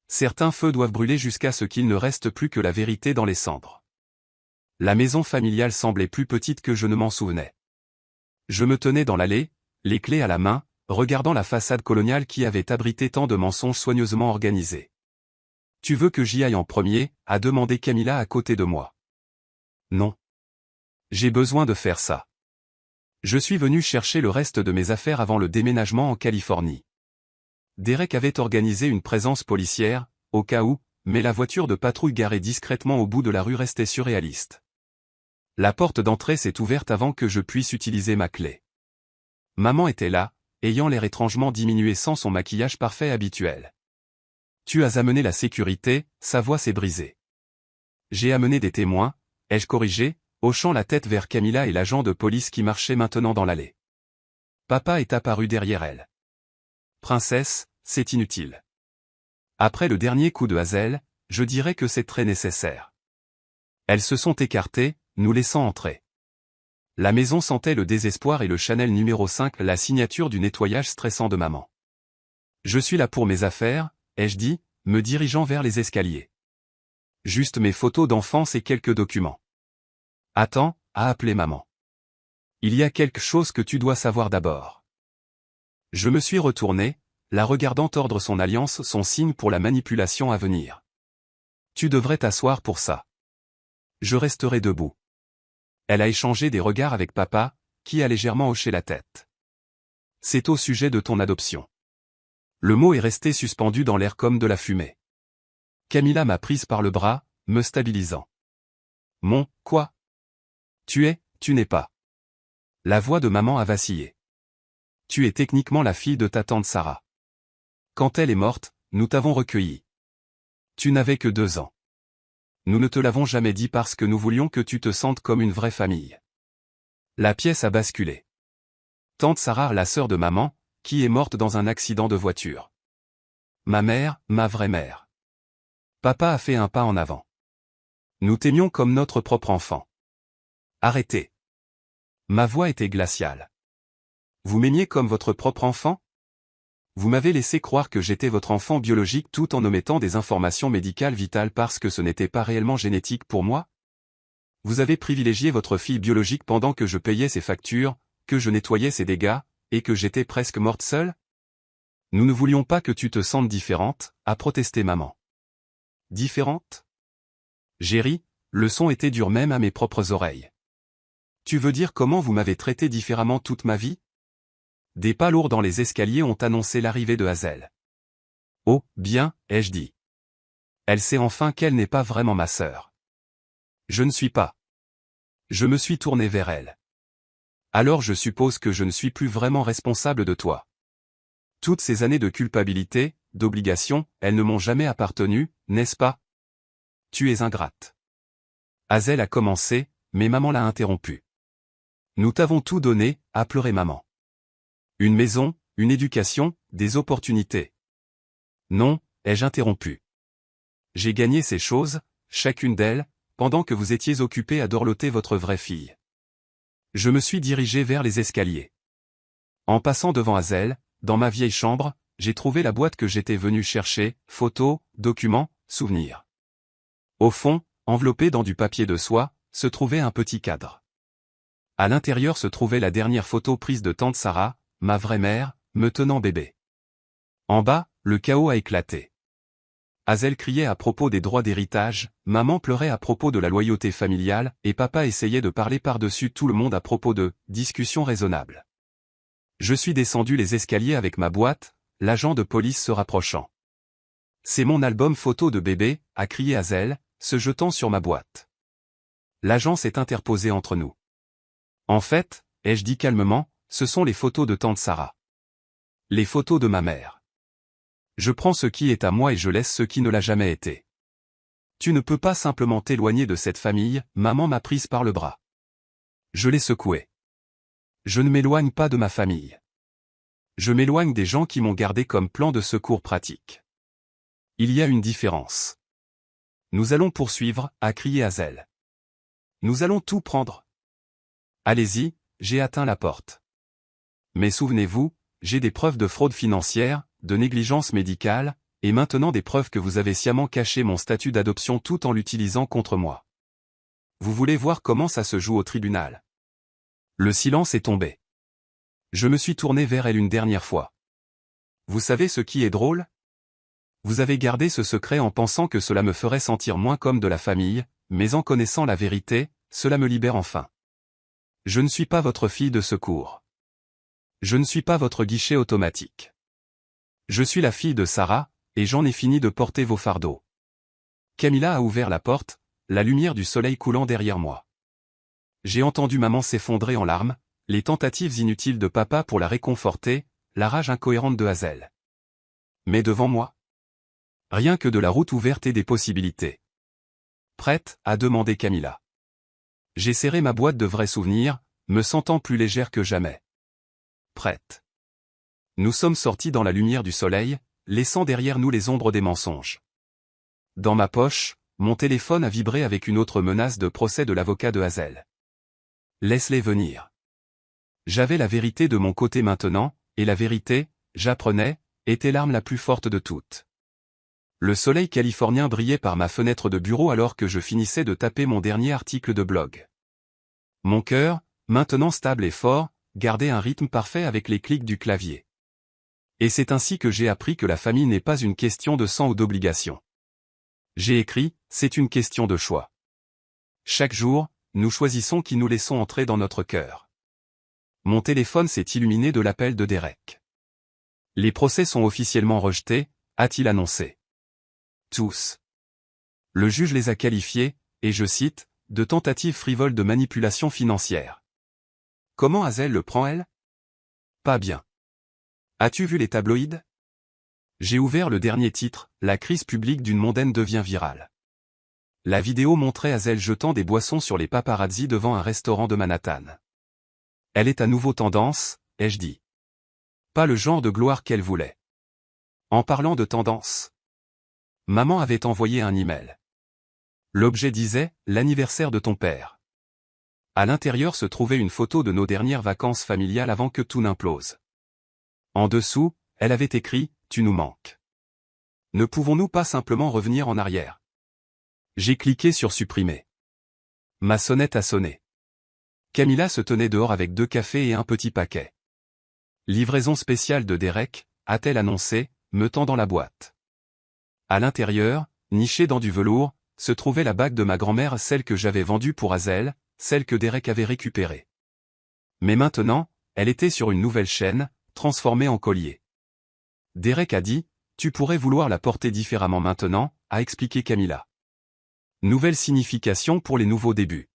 Certains feux doivent brûler jusqu'à ce qu'il ne reste plus que la vérité dans les cendres. La maison familiale semblait plus petite que je ne m'en souvenais. Je me tenais dans l'allée, les clés à la main, regardant la façade coloniale qui avait abrité tant de mensonges soigneusement organisés. « Tu veux que j'y aille en premier » a demandé Camilla à côté de moi. Non. J'ai besoin de faire ça. Je suis venu chercher le reste de mes affaires avant le déménagement en Californie. Derek avait organisé une présence policière, au cas où, mais la voiture de patrouille garée discrètement au bout de la rue restait surréaliste. La porte d'entrée s'est ouverte avant que je puisse utiliser ma clé. Maman était là, ayant l'air étrangement diminué sans son maquillage parfait habituel. Tu as amené la sécurité, sa voix s'est brisée. J'ai amené des témoins, ai-je corrigé, hochant la tête vers Camilla et l'agent de police qui marchait maintenant dans l'allée. Papa est apparu derrière elle. Princesse, c'est inutile. Après le dernier coup de Hazel, je dirais que c'est très nécessaire. Elles se sont écartées, nous laissant entrer. La maison sentait le désespoir et le Chanel numéro 5, la signature du nettoyage stressant de maman. Je suis là pour mes affaires, ai-je dit, me dirigeant vers les escaliers. Juste mes photos d'enfance et quelques documents. Attends, a appelé maman. Il y a quelque chose que tu dois savoir d'abord. Je me suis retourné, la regardant tordre son alliance, son signe pour la manipulation à venir. Tu devrais t'asseoir pour ça. Je resterai debout. Elle a échangé des regards avec papa, qui a légèrement hoché la tête. C'est au sujet de ton adoption. Le mot est resté suspendu dans l'air comme de la fumée. Camilla m'a prise par le bras, me stabilisant. Mon, quoi? Tu n'es pas. La voix de maman a vacillé. Tu es techniquement la fille de ta tante Sarah. Quand elle est morte, nous t'avons recueillie. Tu n'avais que 2 ans. Nous ne te l'avons jamais dit parce que nous voulions que tu te sentes comme une vraie famille. La pièce a basculé. Tante Sarah, la sœur de maman, qui est morte dans un accident de voiture. Ma mère, ma vraie mère. Papa a fait un pas en avant. Nous t'aimions comme notre propre enfant. Arrêtez. Ma voix était glaciale. Vous m'aimiez comme votre propre enfant? Vous m'avez laissé croire que j'étais votre enfant biologique tout en omettant des informations médicales vitales parce que ce n'était pas réellement génétique pour moi? Vous avez privilégié votre fille biologique pendant que je payais ses factures, que je nettoyais ses dégâts, et que j'étais presque morte seule? Nous ne voulions pas que tu te sentes différente, a protesté maman. Différente? J'ai ri, le son était dur même à mes propres oreilles. Tu veux dire comment vous m'avez traité différemment toute ma vie? Des pas lourds dans les escaliers ont annoncé l'arrivée de Hazel. Oh, bien, ai-je dit. Elle sait enfin qu'elle n'est pas vraiment ma sœur. Je ne suis pas. Je me suis tourné vers elle. Alors je suppose que je ne suis plus vraiment responsable de toi. Toutes ces années de culpabilité, d'obligation, elles ne m'ont jamais appartenu, n'est-ce pas? Tu es ingrate. Hazel a commencé, mais maman l'a interrompu. Nous t'avons tout donné, a pleuré maman. Une maison, une éducation, des opportunités. Non, ai-je interrompu. J'ai gagné ces choses, chacune d'elles, pendant que vous étiez occupés à dorloter votre vraie fille. Je me suis dirigé vers les escaliers. En passant devant Hazel, dans ma vieille chambre, j'ai trouvé la boîte que j'étais venu chercher, photos, documents, souvenirs. Au fond, enveloppé dans du papier de soie, se trouvait un petit cadre. À l'intérieur se trouvait la dernière photo prise de tante Sarah, ma vraie mère, me tenant bébé. En bas, le chaos a éclaté. Hazel criait à propos des droits d'héritage, maman pleurait à propos de la loyauté familiale, et papa essayait de parler par-dessus tout le monde à propos de discussions raisonnables. Je suis descendu les escaliers avec ma boîte, l'agent de police se rapprochant. C'est mon album photo de bébé, a crié Hazel, se jetant sur ma boîte. l'agent s'est interposé entre nous. En fait, ai-je dit calmement, ce sont les photos de tante Sarah. Les photos de ma mère. Je prends ce qui est à moi et je laisse ce qui ne l'a jamais été. Tu ne peux pas simplement t'éloigner de cette famille, maman m'a prise par le bras. Je l'ai secoué. Je ne m'éloigne pas de ma famille. Je m'éloigne des gens qui m'ont gardé comme plan de secours pratique. Il y a une différence. Nous allons poursuivre, a crié Hazel. Nous allons tout prendre. Allez-y, j'ai atteint la porte. Mais souvenez-vous, j'ai des preuves de fraude financière, de négligence médicale, et maintenant des preuves que vous avez sciemment caché mon statut d'adoption tout en l'utilisant contre moi. Vous voulez voir comment ça se joue au tribunal? Le silence est tombé. Je me suis tourné vers elle une dernière fois. Vous savez ce qui est drôle? Vous avez gardé ce secret en pensant que cela me ferait sentir moins comme de la famille, mais en connaissant la vérité, cela me libère enfin. Je ne suis pas votre fille de secours. Je ne suis pas votre guichet automatique. Je suis la fille de Sarah, et j'en ai fini de porter vos fardeaux. Camilla a ouvert la porte, la lumière du soleil coulant derrière moi. J'ai entendu maman s'effondrer en larmes, les tentatives inutiles de papa pour la réconforter, la rage incohérente de Hazel. Mais devant moi, rien que de la route ouverte et des possibilités. Prête, a demandé Camilla. J'ai serré ma boîte de vrais souvenirs, me sentant plus légère que jamais. Prête. Nous sommes sortis dans la lumière du soleil, laissant derrière nous les ombres des mensonges. Dans ma poche, mon téléphone a vibré avec une autre menace de procès de l'avocat de Hazel. Laisse-les venir. J'avais la vérité de mon côté maintenant, et la vérité, j'apprenais, était l'arme la plus forte de toutes. Le soleil californien brillait par ma fenêtre de bureau alors que je finissais de taper mon dernier article de blog. Mon cœur, maintenant stable et fort, gardait un rythme parfait avec les clics du clavier. Et c'est ainsi que j'ai appris que la famille n'est pas une question de sang ou d'obligation. J'ai écrit, c'est une question de choix. Chaque jour, nous choisissons qui nous laissons entrer dans notre cœur. Mon téléphone s'est illuminé de l'appel de Derek. Les procès sont officiellement rejetés, a-t-il annoncé. Tous. Le juge les a qualifiés, et je cite, de tentatives frivoles de manipulation financière. Comment Hazel le prend elle? Pas bien. As-tu vu les tabloïds? J'ai ouvert le dernier titre, la crise publique d'une mondaine devient virale. La vidéo montrait Hazel jetant des boissons sur les paparazzis devant un restaurant de Manhattan. Elle est à nouveau tendance, ai-je dit. Pas le genre de gloire qu'elle voulait. En parlant de tendance. Maman avait envoyé un email. L'objet disait, l'anniversaire de ton père. À l'intérieur se trouvait une photo de nos dernières vacances familiales avant que tout n'implose. En dessous, elle avait écrit, tu nous manques. Ne pouvons-nous pas simplement revenir en arrière? J'ai cliqué sur supprimer. Ma sonnette a sonné. Camilla se tenait dehors avec 2 cafés et un petit paquet. Livraison spéciale de Derek, a-t-elle annoncé, me tendant la boîte. À l'intérieur, nichée dans du velours, se trouvait la bague de ma grand-mère, celle que j'avais vendue pour Hazel, celle que Derek avait récupérée. Mais maintenant, elle était sur une nouvelle chaîne, transformée en collier. Derek a dit, tu pourrais vouloir la porter différemment maintenant, a expliqué Camilla. Nouvelle signification pour les nouveaux débuts.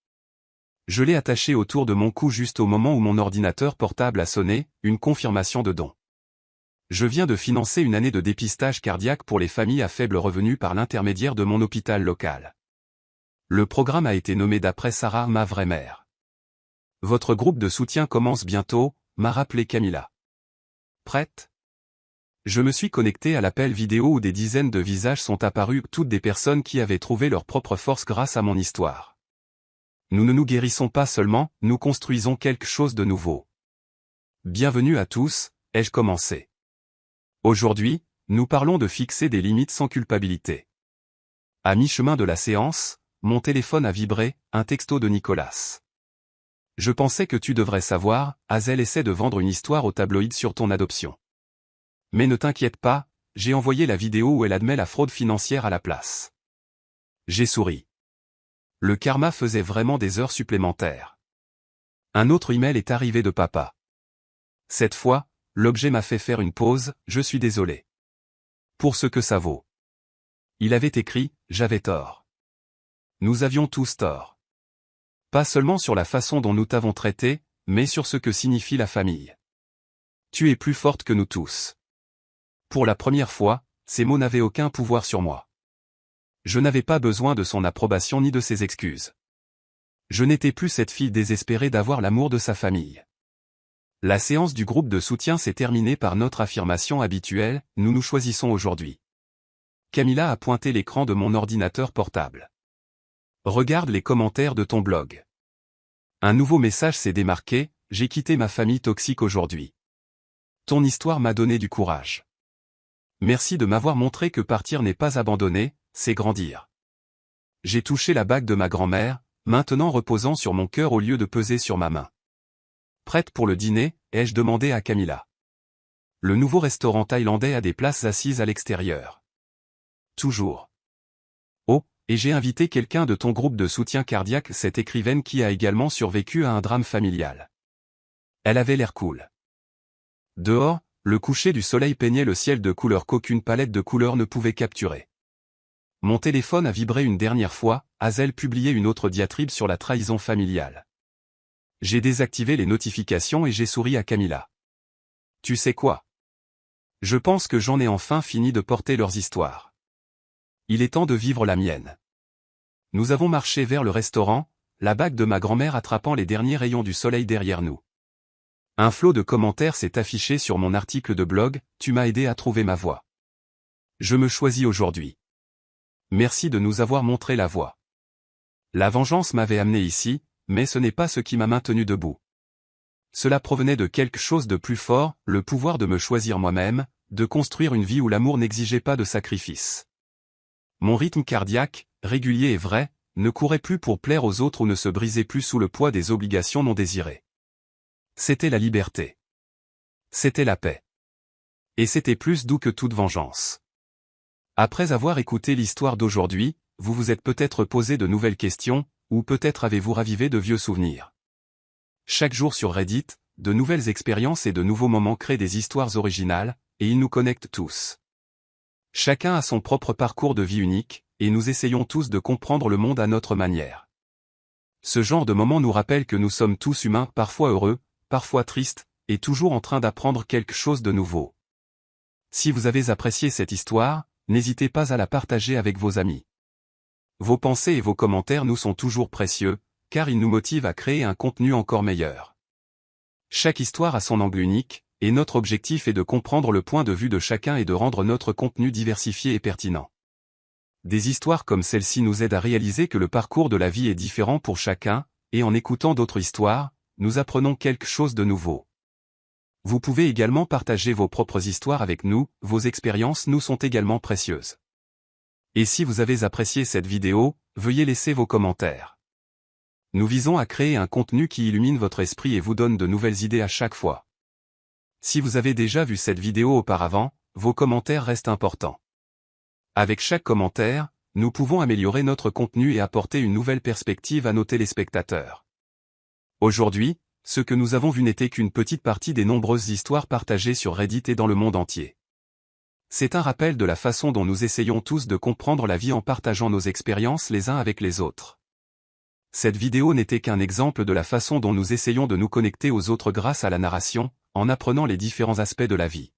Je l'ai attachée autour de mon cou juste au moment où mon ordinateur portable a sonné, une confirmation de don. Je viens de financer une année de dépistage cardiaque pour les familles à faible revenu par l'intermédiaire de mon hôpital local. Le programme a été nommé d'après Sarah, ma vraie mère. Votre groupe de soutien commence bientôt, m'a rappelé Camilla. Prête? Je me suis connecté à l'appel vidéo où des dizaines de visages sont apparus, toutes des personnes qui avaient trouvé leur propre force grâce à mon histoire. Nous ne nous guérissons pas seulement, nous construisons quelque chose de nouveau. Bienvenue à tous, ai-je commencé. Aujourd'hui, nous parlons de fixer des limites sans culpabilité. À mi-chemin de la séance, mon téléphone a vibré, un texto de Nicolas. Je pensais que tu devrais savoir, Hazel essaie de vendre une histoire au tabloïd sur ton adoption. Mais ne t'inquiète pas, j'ai envoyé la vidéo où elle admet la fraude financière à la place. J'ai souri. Le karma faisait vraiment des heures supplémentaires. Un autre email est arrivé de papa. Cette fois, l'objet m'a fait faire une pause, je suis désolé. Pour ce que ça vaut. Il avait écrit, j'avais tort. Nous avions tous tort. Pas seulement sur la façon dont nous t'avons traité, mais sur ce que signifie la famille. Tu es plus forte que nous tous. Pour la première fois, ces mots n'avaient aucun pouvoir sur moi. Je n'avais pas besoin de son approbation ni de ses excuses. Je n'étais plus cette fille désespérée d'avoir l'amour de sa famille. La séance du groupe de soutien s'est terminée par notre affirmation habituelle, nous nous choisissons aujourd'hui. Camilla a pointé l'écran de mon ordinateur portable. Regarde les commentaires de ton blog. Un nouveau message s'est démarqué, j'ai quitté ma famille toxique aujourd'hui. Ton histoire m'a donné du courage. Merci de m'avoir montré que partir n'est pas abandonner, c'est grandir. J'ai touché la bague de ma grand-mère, maintenant reposant sur mon cœur au lieu de peser sur ma main. Prête pour le dîner, ai-je demandé à Camilla. Le nouveau restaurant thaïlandais a des places assises à l'extérieur. Toujours. Oh, et j'ai invité quelqu'un de ton groupe de soutien cardiaque, cette écrivaine qui a également survécu à un drame familial. Elle avait l'air cool. Dehors, le coucher du soleil peignait le ciel de couleurs qu'aucune palette de couleurs ne pouvait capturer. Mon téléphone a vibré une dernière fois, Hazel publiait une autre diatribe sur la trahison familiale. J'ai désactivé les notifications et j'ai souri à Camilla. Tu sais quoi? Je pense que j'en ai enfin fini de porter leurs histoires. Il est temps de vivre la mienne. Nous avons marché vers le restaurant, la bague de ma grand-mère attrapant les derniers rayons du soleil derrière nous. Un flot de commentaires s'est affiché sur mon article de blog, tu m'as aidé à trouver ma voie. Je me choisis aujourd'hui. Merci de nous avoir montré la voie. La vengeance m'avait amené ici, mais ce n'est pas ce qui m'a maintenu debout. Cela provenait de quelque chose de plus fort, le pouvoir de me choisir moi-même, de construire une vie où l'amour n'exigeait pas de sacrifice. Mon rythme cardiaque, régulier et vrai, ne courait plus pour plaire aux autres ou ne se brisait plus sous le poids des obligations non désirées. C'était la liberté. C'était la paix. Et c'était plus doux que toute vengeance. Après avoir écouté l'histoire d'aujourd'hui, vous vous êtes peut-être posé de nouvelles questions, ou peut-être avez-vous ravivé de vieux souvenirs. Chaque jour sur Reddit, de nouvelles expériences et de nouveaux moments créent des histoires originales, et ils nous connectent tous. Chacun a son propre parcours de vie unique, et nous essayons tous de comprendre le monde à notre manière. Ce genre de moment nous rappelle que nous sommes tous humains, parfois heureux, parfois tristes, et toujours en train d'apprendre quelque chose de nouveau. Si vous avez apprécié cette histoire, n'hésitez pas à la partager avec vos amis. Vos pensées et vos commentaires nous sont toujours précieux, car ils nous motivent à créer un contenu encore meilleur. Chaque histoire a son angle unique, et notre objectif est de comprendre le point de vue de chacun et de rendre notre contenu diversifié et pertinent. Des histoires comme celle-ci nous aident à réaliser que le parcours de la vie est différent pour chacun, et en écoutant d'autres histoires, nous apprenons quelque chose de nouveau. Vous pouvez également partager vos propres histoires avec nous, vos expériences nous sont également précieuses. Et si vous avez apprécié cette vidéo, veuillez laisser vos commentaires. Nous visons à créer un contenu qui illumine votre esprit et vous donne de nouvelles idées à chaque fois. Si vous avez déjà vu cette vidéo auparavant, vos commentaires restent importants. Avec chaque commentaire, nous pouvons améliorer notre contenu et apporter une nouvelle perspective à nos téléspectateurs. Aujourd'hui, ce que nous avons vu n'était qu'une petite partie des nombreuses histoires partagées sur Reddit et dans le monde entier. C'est un rappel de la façon dont nous essayons tous de comprendre la vie en partageant nos expériences les uns avec les autres. Cette vidéo n'était qu'un exemple de la façon dont nous essayons de nous connecter aux autres grâce à la narration, en apprenant les différents aspects de la vie.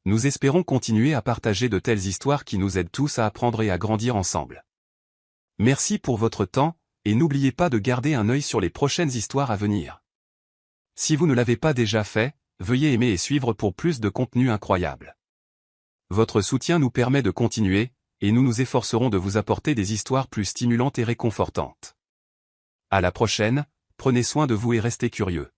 Nous espérons continuer à partager de telles histoires qui nous aident tous à apprendre et à grandir ensemble. Merci pour votre temps, et n'oubliez pas de garder un œil sur les prochaines histoires à venir. Si vous ne l'avez pas déjà fait, veuillez aimer et suivre pour plus de contenu incroyable. Votre soutien nous permet de continuer, et nous nous efforcerons de vous apporter des histoires plus stimulantes et réconfortantes. À la prochaine, prenez soin de vous et restez curieux.